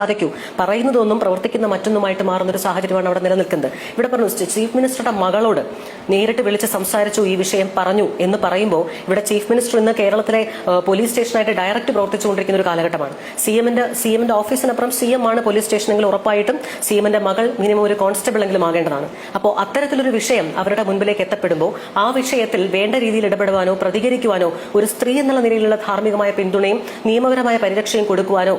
സാധിക്കൂ. പറയുന്നതൊന്നും പ്രവർത്തിക്കുന്ന മറ്റൊന്നുമായിട്ട് മാറുന്ന ഒരു സാഹചര്യമാണ് അവിടെ നിലനിൽക്കുന്നത്. ഇവിടെ പറഞ്ഞു ചീഫ് മിനിസ്റ്ററുടെ മകളോട് നേരിട്ട് വിളിച്ച് സംസാരിച്ചു, ഈ വിഷയം പറഞ്ഞു എന്ന് പറയുമ്പോൾ ഇവിടെ ചീഫ് മിനിസ്റ്റർ ഇന്ന് കേരളത്തിലെ പോലീസ് സ്റ്റേഷനായിട്ട് ഡയറക്റ്റ് പ്രവർത്തിച്ചുകൊണ്ടിരിക്കുന്ന ഒരു കാലഘട്ടമാണ്. സിഎമ്മിന്റെ ഓഫീസിനപ്പുറം സിഎം ആണ് പോലീസ് സ്റ്റേഷനെങ്കിൽ ഉറപ്പായിട്ടും സിഎമ്മിന്റെ മകൾ മിനിമം ഒരു കോൺസ്റ്റബിൾ എങ്കിലും ആകേണ്ടതാണ്. അപ്പോൾ അത്തരത്തിലൊരു വിഷയം അവരുടെ മുൻപിലേക്ക് എത്തപ്പെടുമ്പോൾ ആ വിഷയത്തിൽ വേണ്ട രീതിയിൽ ഇടപെടുവാനോ പ്രതികരിക്കുവാനോ ഒരു സ്ത്രീ എന്നുള്ള നിലയിലുള്ള ധാർമ്മികമായ പിന്തുണയും നിയമപരമായ പരിരക്ഷയും കൊടുക്കുവാനോ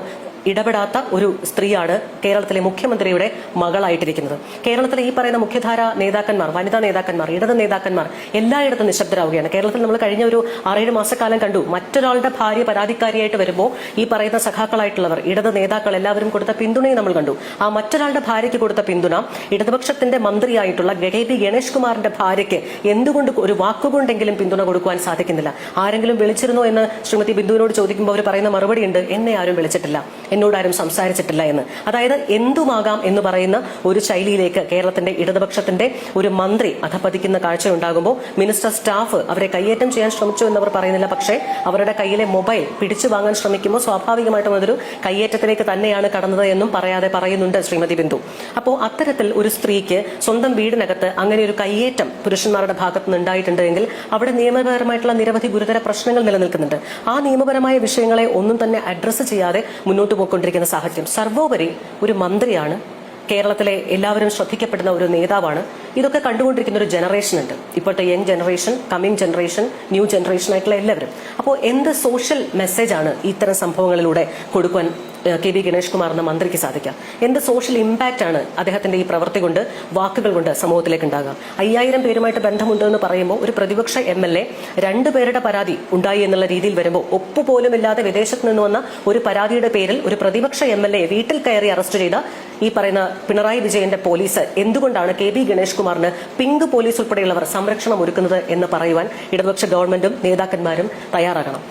ഇടപെടാത്ത ഒരു സ്ത്രീയാണ് കേരളത്തിലെ മുഖ്യമന്ത്രിയുടെ മകളായിട്ടിരിക്കുന്നത്. കേരളത്തിലെ ഈ പറയുന്ന മുഖ്യധാര നേതാക്കന്മാർ, വനിതാ നേതാക്കന്മാർ, ഇടത് നേതാക്കന്മാർ എല്ലായിടത്തും നിശബ്ദരാവുകയാണ്. കേരളത്തിൽ നമ്മൾ കഴിഞ്ഞ ഒരു 6-7 മാസക്കാലം കണ്ടു, മറ്റൊരാളുടെ ഭാര്യ പരാതിക്കാരിയായിട്ട് വരുമ്പോൾ ഈ പറയുന്ന സഖാക്കളായിട്ടുള്ളവർ, ഇടത് നേതാക്കൾ എല്ലാവരും കൊടുത്ത പിന്തുണയും നമ്മൾ കണ്ടു. ആ മറ്റൊരാളുടെ ഭാര്യയ്ക്ക് കൊടുത്ത പിന്തുണ ഇടതുപക്ഷത്തിന്റെ മന്ത്രിയായിട്ടുള്ള കെ.ബി. ഗണേഷ് കുമാറിന്റെ ഭാര്യയ്ക്ക് എന്തുകൊണ്ട് ഒരു വാക്കുകൊണ്ടെങ്കിലും പിന്തുണ കൊടുക്കുവാൻ സാധിക്കുന്നില്ല? ആരെങ്കിലും വിളിച്ചിരുന്നോ എന്ന് ശ്രീമതി ബിന്ദുവിനോട് ചോദിക്കുമ്പോൾ അവർ പറയുന്ന മറുപടി ഉണ്ട്, എന്നെ ആരും വിളിച്ചിട്ടില്ല, എന്നോടാരും സംസാരിച്ചിട്ടില്ല എന്ന്. അതായത് എന്തുമാകാം എന്ന് പറയുന്ന ഒരു ശൈലിയിലേക്ക് കേരളത്തിന്റെ ഇടതുപക്ഷത്തിന്റെ ഒരു മന്ത്രി അധപതിക്കുന്ന കാഴ്ചയുണ്ടാകുമ്പോൾ മിനിസ്റ്റർ സ്റ്റാഫ് അവരെ കയ്യേറ്റം ചെയ്യാൻ ശ്രമിച്ചു എന്നവർ പറയുന്നില്ല. പക്ഷേ അവരുടെ കയ്യിലെ മൊബൈൽ പിടിച്ചു വാങ്ങാൻ ശ്രമിക്കുമ്പോൾ സ്വാഭാവികമായിട്ടും അതൊരു കയ്യേറ്റത്തിലേക്ക് തന്നെയാണ് കടന്നത് എന്നും പറയാതെ പറയുന്നുണ്ട് ശ്രീമതി ബിന്ദു. അപ്പോൾ അത്തരത്തിൽ ഒരു സ്ത്രീക്ക് സ്വന്തം വീടിനകത്ത് അങ്ങനെ ഒരു കയ്യേറ്റം പുരുഷന്മാരുടെ ഭാഗത്ത് നിന്ന് ഉണ്ടായിട്ടുണ്ട് എങ്കിൽ അവിടെ നിയമപരമായിട്ടുള്ള നിരവധി ഗുരുതര പ്രശ്നങ്ങൾ നിലനിൽക്കുന്നുണ്ട്. ആ നിയമപരമായ വിഷയങ്ങളെ ഒന്നും തന്നെ അഡ്രസ്സ് ചെയ്യാതെ മുന്നോട്ട് പോയിക്കൊണ്ടിരിക്കുന്ന സാഹചര്യം. സർവോപരി ഒരു മന്ത്രിയാണ്, കേരളത്തിലെ എല്ലാവരും ശ്രദ്ധിക്കപ്പെടുന്ന ഒരു നേതാവാണ്. ഇതൊക്കെ കണ്ടുകൊണ്ടിരിക്കുന്ന ഒരു ജനറേഷൻ ഉണ്ട്, ഇപ്പോഴത്തെ young generation, coming generation, new generation ആയിട്ടുള്ള എല്ലാവരും. അപ്പോൾ എന്ത് സോഷ്യൽ മെസ്സേജാണ് ഇത്തരം സംഭവങ്ങളിലൂടെ കൊടുക്കുവാൻ കെ.ബി. ഗണേഷ് കുമാർ എന്ന മന്ത്രിക്ക് സാധിക്കാം? എന്ത് സോഷ്യൽ ഇമ്പാക്റ്റ് ആണ് അദ്ദേഹത്തിന്റെ ഈ പ്രവൃത്തി കൊണ്ട്, വാക്കുകൾ കൊണ്ട് സമൂഹത്തിലേക്ക് ഉണ്ടാകാം? 5000 പേരുമായിട്ട് ബന്ധമുണ്ട് എന്ന് പറയുമ്പോൾ ഒരു പ്രതിപക്ഷ MLA 2 പേരുടെ പരാതി ഉണ്ടായി എന്നുള്ള രീതിയിൽ വരുമ്പോൾ, ഒപ്പുപോലുമില്ലാതെ വിദേശത്ത് നിന്ന് വന്ന ഒരു പരാതിയുടെ പേരിൽ ഒരു പ്രതിപക്ഷ MLA വീട്ടിൽ കയറി അറസ്റ്റ് ചെയ്ത ഈ പറയുന്ന പിണറായി വിജയന്റെ പോലീസ് എന്തുകൊണ്ടാണ് കെ.ബി. ഗണേഷ് കുമാറിന് പിങ്ക് പോലീസ് ഉൾപ്പെടെയുള്ളവർ സംരക്ഷണം ഒരുക്കുന്നത് എന്ന് പറയുവാൻ ഇടതുപക്ഷ ഗവൺമെന്റും നേതാക്കന്മാരും തയ്യാറാകണം.